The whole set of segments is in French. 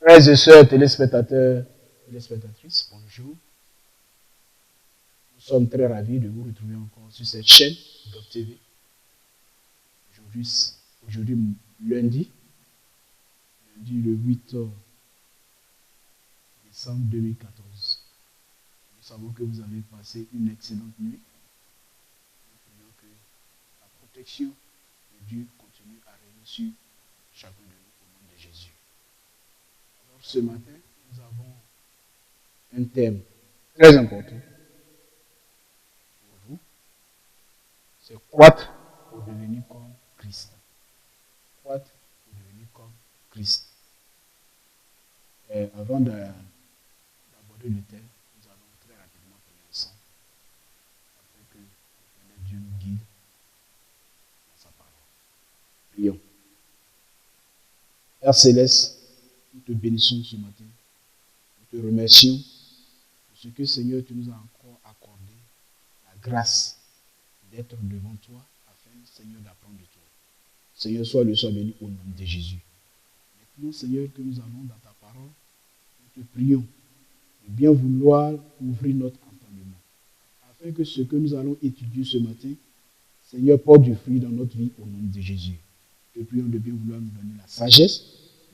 Frères et sœurs, téléspectateurs, téléspectatrices, bonjour. Nous sommes très ravis de vous retrouver encore sur cette chaîne GovTV. Aujourd'hui, lundi le 8 décembre 2014. Nous savons que vous avez passé une excellente nuit. Nous prions que la protection de Dieu continue à régner sur chacun de nous au nom de Jésus. Alors ce matin, nous avons un thème très important pour vous. C'est croître pour devenir comme Christ. Croître pour devenir comme Christ. Et avant d'aborder le thème, nous allons très rapidement prier ensemble afin que Dieu nous guide dans sa parole. Prions. Père Céleste, nous te bénissons ce matin. Nous te remercions pour ce que, Seigneur, tu nous as encore accordé la grâce d'être devant toi afin, Seigneur, d'apprendre de toi. Seigneur, sois béni au nom de Jésus. Maintenant, Seigneur, que nous allons dans ta parole, nous te prions de bien vouloir ouvrir notre entendement afin que ce que nous allons étudier ce matin, Seigneur, porte du fruit dans notre vie au nom de Jésus. Te prions de bien vouloir nous donner la sagesse,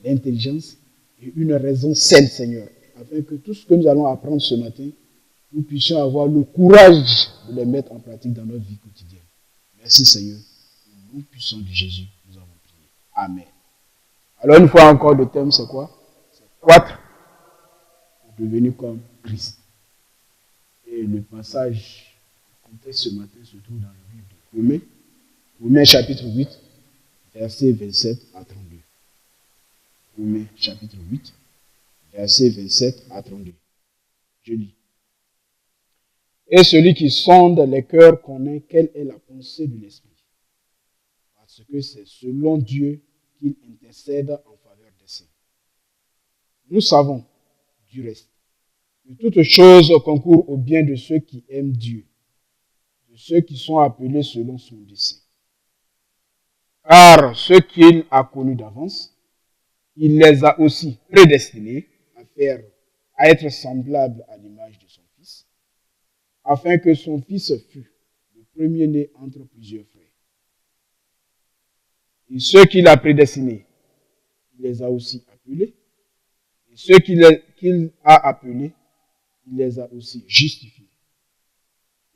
l'intelligence et une raison saine, Seigneur, afin que tout ce que nous allons apprendre ce matin, nous puissions avoir le courage de les mettre en pratique dans notre vie quotidienne. Merci, Seigneur. Au nom puissant de Jésus, nous avons prié. Amen. Alors, une fois encore, le thème, c'est quoi? C'est croître pour devenir comme Christ. Et le passage, le contexte ce matin se trouve dans le livre de Romains chapitre 8, versets 27 à 32. Romains chapitre 8, versets 27 à 32. Je lis. Et celui qui sonde les cœurs connaît quelle est la pensée de l'Esprit. Parce que c'est selon Dieu qu'il intercède en faveur des saints. Nous savons, du reste, que toute chose concourt au bien de ceux qui aiment Dieu, de ceux qui sont appelés selon son dessein. Car ceux qu'il a connus d'avance, il les a aussi prédestinés à être semblables à l'image de son Fils, afin que son Fils fût le premier-né entre plusieurs frères. Et ceux qu'il a prédestinés, il les a aussi appelés. Et ceux qu'il a appelés, il les a aussi justifiés.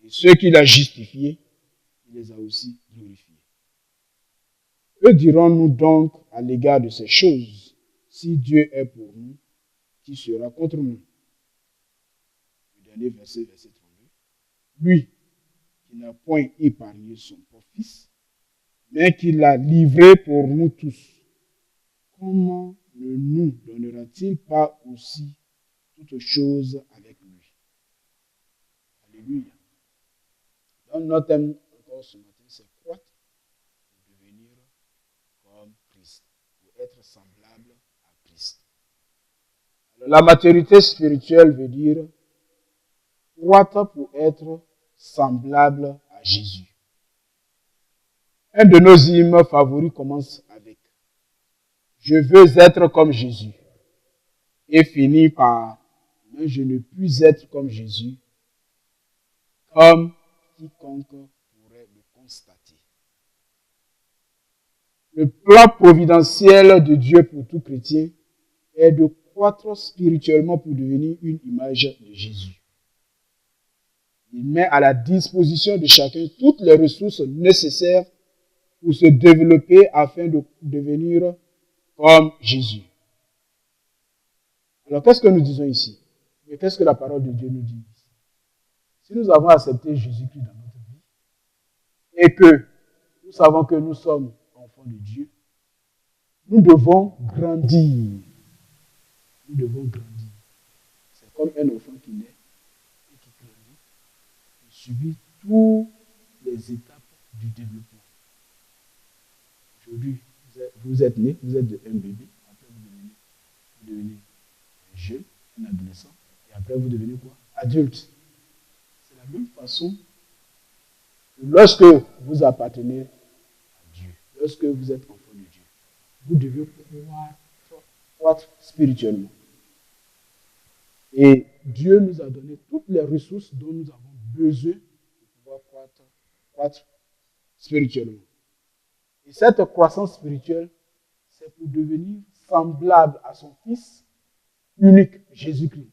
Et ceux qu'il a justifiés, il les a aussi glorifiés. Que dirons-nous donc à l'égard de ces choses? Si Dieu est pour nous, qui sera contre nous? Le dernier verset, verset 32. Lui, qui n'a point épargné son propre Fils, mais qui l'a livré pour nous tous, comment ne nous donnera-t-il pas aussi toutes choses avec lui? Alléluia. Donc notre thème encore ce matin, c'est croître pour devenir comme Christ, pour être semblable à Christ. Alors, la maturité spirituelle veut dire croître pour être semblable à Jésus. Un de nos hymnes favoris commence avec « Je veux être comme Jésus » et finit par « Mais je ne puis être comme Jésus, comme quiconque pourrait le constater. » Le plan providentiel de Dieu pour tout chrétien est de croître spirituellement pour devenir une image de Jésus. Il met à la disposition de chacun toutes les ressources nécessaires pour se développer afin de devenir comme Jésus. Alors, qu'est-ce que nous disons ici? Mais qu'est-ce que la parole de Dieu nous dit ici? Si nous avons accepté Jésus-Christ dans notre vie et que nous savons que nous sommes enfants de Dieu, nous devons grandir. Nous devons grandir. C'est comme un enfant qui naît et qui grandit. Il subit toutes les étapes du développement. Aujourd'hui, vous êtes né, vous êtes un bébé, après vous devenez un jeune, un adolescent, et après vous devenez quoi? Adulte. C'est la même façon que lorsque vous appartenez à Dieu, lorsque vous êtes enfant de Dieu, vous devez croître spirituellement. Et Dieu nous a donné toutes les ressources dont nous avons besoin pour pouvoir croître spirituellement. Et cette croissance spirituelle, c'est pour devenir semblable à son Fils unique, Jésus-Christ,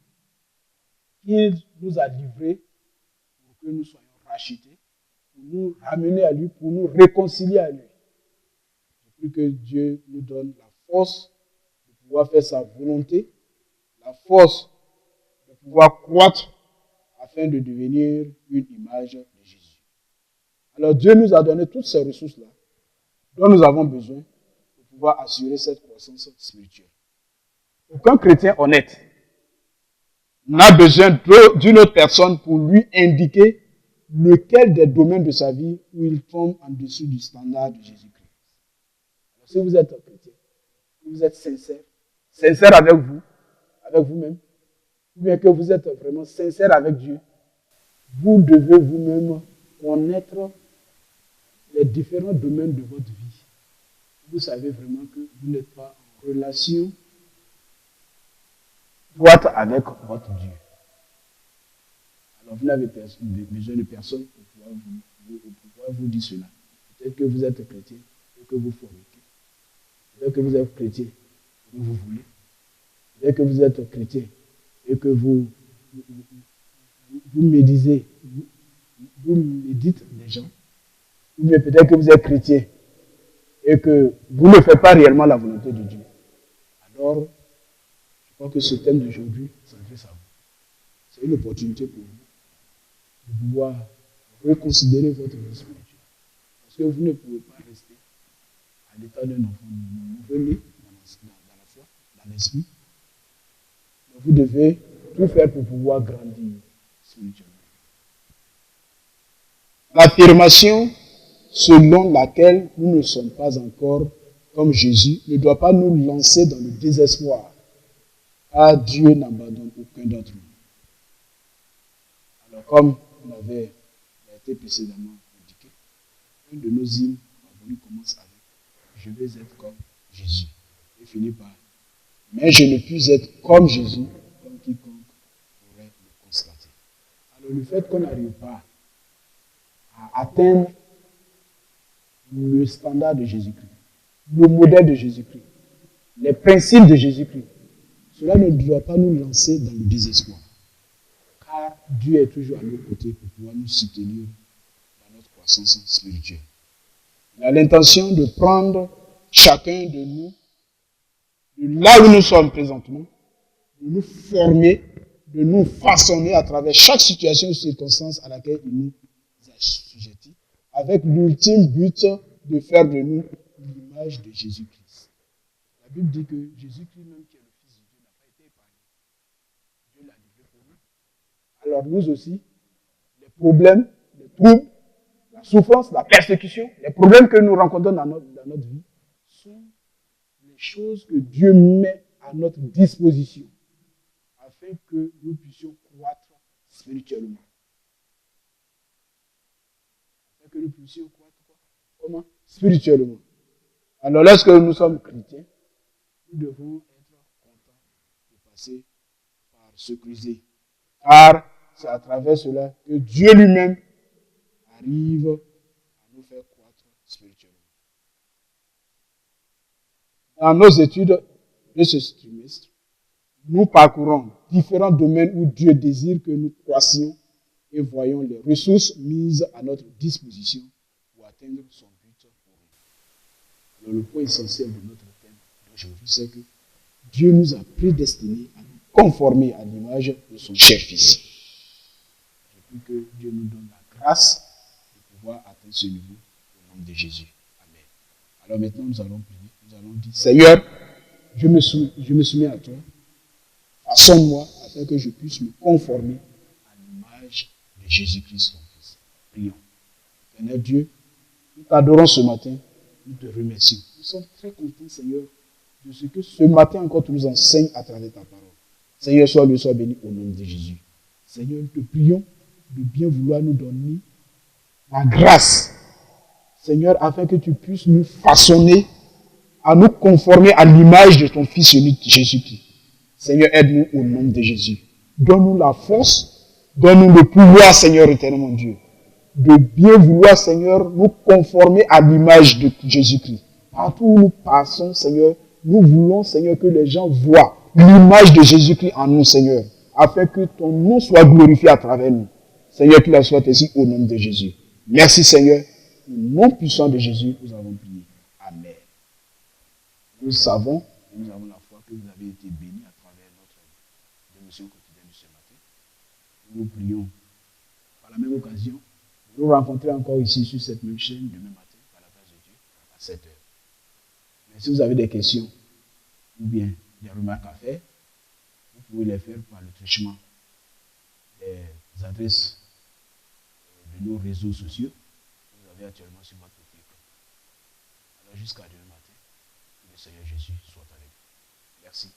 qu'il nous a livré pour que nous soyons rachetés, pour nous ramener à lui, pour nous réconcilier à lui. Je prie que Dieu nous donne la force de pouvoir faire sa volonté, la force de pouvoir croître afin de devenir une image de Jésus. Alors Dieu nous a donné toutes ces ressources-là dont nous avons besoin pour pouvoir assurer cette croissance spirituelle. Aucun chrétien honnête n'a besoin d'une autre personne pour lui indiquer lequel des domaines de sa vie où il tombe en dessous du standard de Jésus-Christ. Alors, si vous êtes chrétien, si vous êtes sincère avec vous, avec vous-même, ou bien que vous êtes vraiment sincère avec Dieu, vous devez vous-même connaître les différents domaines de votre vie. Vous savez vraiment que vous n'êtes pas en relation droite avec votre Dieu. Alors vous n'avez besoin de personne pour pouvoir vous dire cela. Peut-être que vous êtes chrétien et que vous forniquez. Peut-être que vous êtes chrétien et que vous voulez. Peut-être que vous êtes chrétien et que vous méditez les gens. Ou bien peut-être que vous êtes chrétien et que vous ne faites pas réellement la volonté de Dieu. Alors, je crois que ce thème d'aujourd'hui s'adresse à vous. C'est une opportunité pour vous de pouvoir reconsidérer votre vie spirituelle. Parce que vous ne pouvez pas rester à l'état d'un enfant nouveau-né dans la foi, dans l'esprit. Donc vous devez tout faire pour pouvoir grandir spirituellement. L'affirmation selon laquelle nous ne sommes pas encore comme Jésus ne doit pas nous lancer dans le désespoir. Ah, Dieu n'abandonne aucun d'entre nous. Alors, comme on avait été précédemment indiqué, un de nos hymnes commence avec « Je vais être comme Jésus » et finit par « Mais je ne puis être comme Jésus, comme quiconque pourrait le constater. » Alors, le fait qu'on n'arrive pas à atteindre le standard de Jésus-Christ, le modèle de Jésus-Christ, les principes de Jésus-Christ, cela ne doit pas nous lancer dans le désespoir. Car Dieu est toujours à nos côtés pour pouvoir nous soutenir dans notre croissance spirituelle. Il a l'intention de prendre chacun de nous, de là où nous sommes présentement, de nous former, de nous façonner à travers chaque situation ou circonstance à laquelle il nous assujettit, avec l'ultime but de faire de nous l'image de Jésus-Christ. La Bible dit que Jésus-Christ même qui est le Fils de Dieu n'a pas été épargné. Dieu l'a livré pour nous. Alors nous aussi, les problèmes, les troubles, la souffrance, la persécution, les problèmes que nous rencontrons dans notre vie sont les choses que Dieu met à notre disposition afin que nous puissions croître spirituellement. Afin que nous puissions croître comment? Spirituellement. Alors lorsque nous sommes chrétiens, nous devons être contents de passer par ce creuset. Car c'est à travers cela que Dieu lui-même arrive à nous faire croître spirituellement. Dans nos études de ce trimestre, nous parcourons différents domaines où Dieu désire que nous croissions et voyons les ressources mises à notre disposition pour atteindre son but pour nous. Alors le point essentiel de notre thème d'aujourd'hui, c'est que Dieu nous a prédestinés à nous conformer à l'image de son cher Fils. Je prie que Dieu nous donne la grâce de pouvoir atteindre ce niveau au nom de Jésus. Amen. Alors maintenant, nous allons prier. Nous allons dire, Seigneur, je me soumets à toi. Façonne-moi afin que je puisse me conformer à l'image de Jésus-Christ, ton Fils. Prions. Seigneur Dieu, nous t'adorons ce matin. Nous te remercions. Nous sommes très contents, Seigneur, de ce que ce matin encore tu nous enseignes à travers ta parole. Seigneur, sois béni au nom de Jésus. Seigneur, nous te prions de bien vouloir nous donner la grâce, Seigneur, afin que tu puisses nous façonner à nous conformer à l'image de ton Fils unique Jésus-Christ. Seigneur, aide-nous au nom de Jésus. Donne-nous la force, donne-nous le pouvoir, Seigneur éternel mon Dieu, de bien vouloir, Seigneur, nous conformer à l'image de Jésus-Christ. Partout où nous passons, Seigneur, nous voulons, Seigneur, que les gens voient l'image de Jésus-Christ en nous, Seigneur, afin que ton nom soit glorifié à travers nous. Seigneur, qu'il en soit ainsi au nom de Jésus. Merci, Seigneur. Au nom puissant de Jésus, nous avons prié. Amen. Nous savons, et nous avons la foi que vous avez été bénis à travers notre dévotion quotidienne de ce matin. Nous prions par la même occasion. Nous rencontrer encore ici sur cette même chaîne demain matin, par la grâce de Dieu, à 7 heures. Mais si vous avez des questions ou bien des remarques à faire, vous pouvez les faire par le truchement des adresses de nos réseaux sociaux que vous avez actuellement sur votre profil. Alors jusqu'à demain matin, que le Seigneur Jésus soit avec vous. Merci.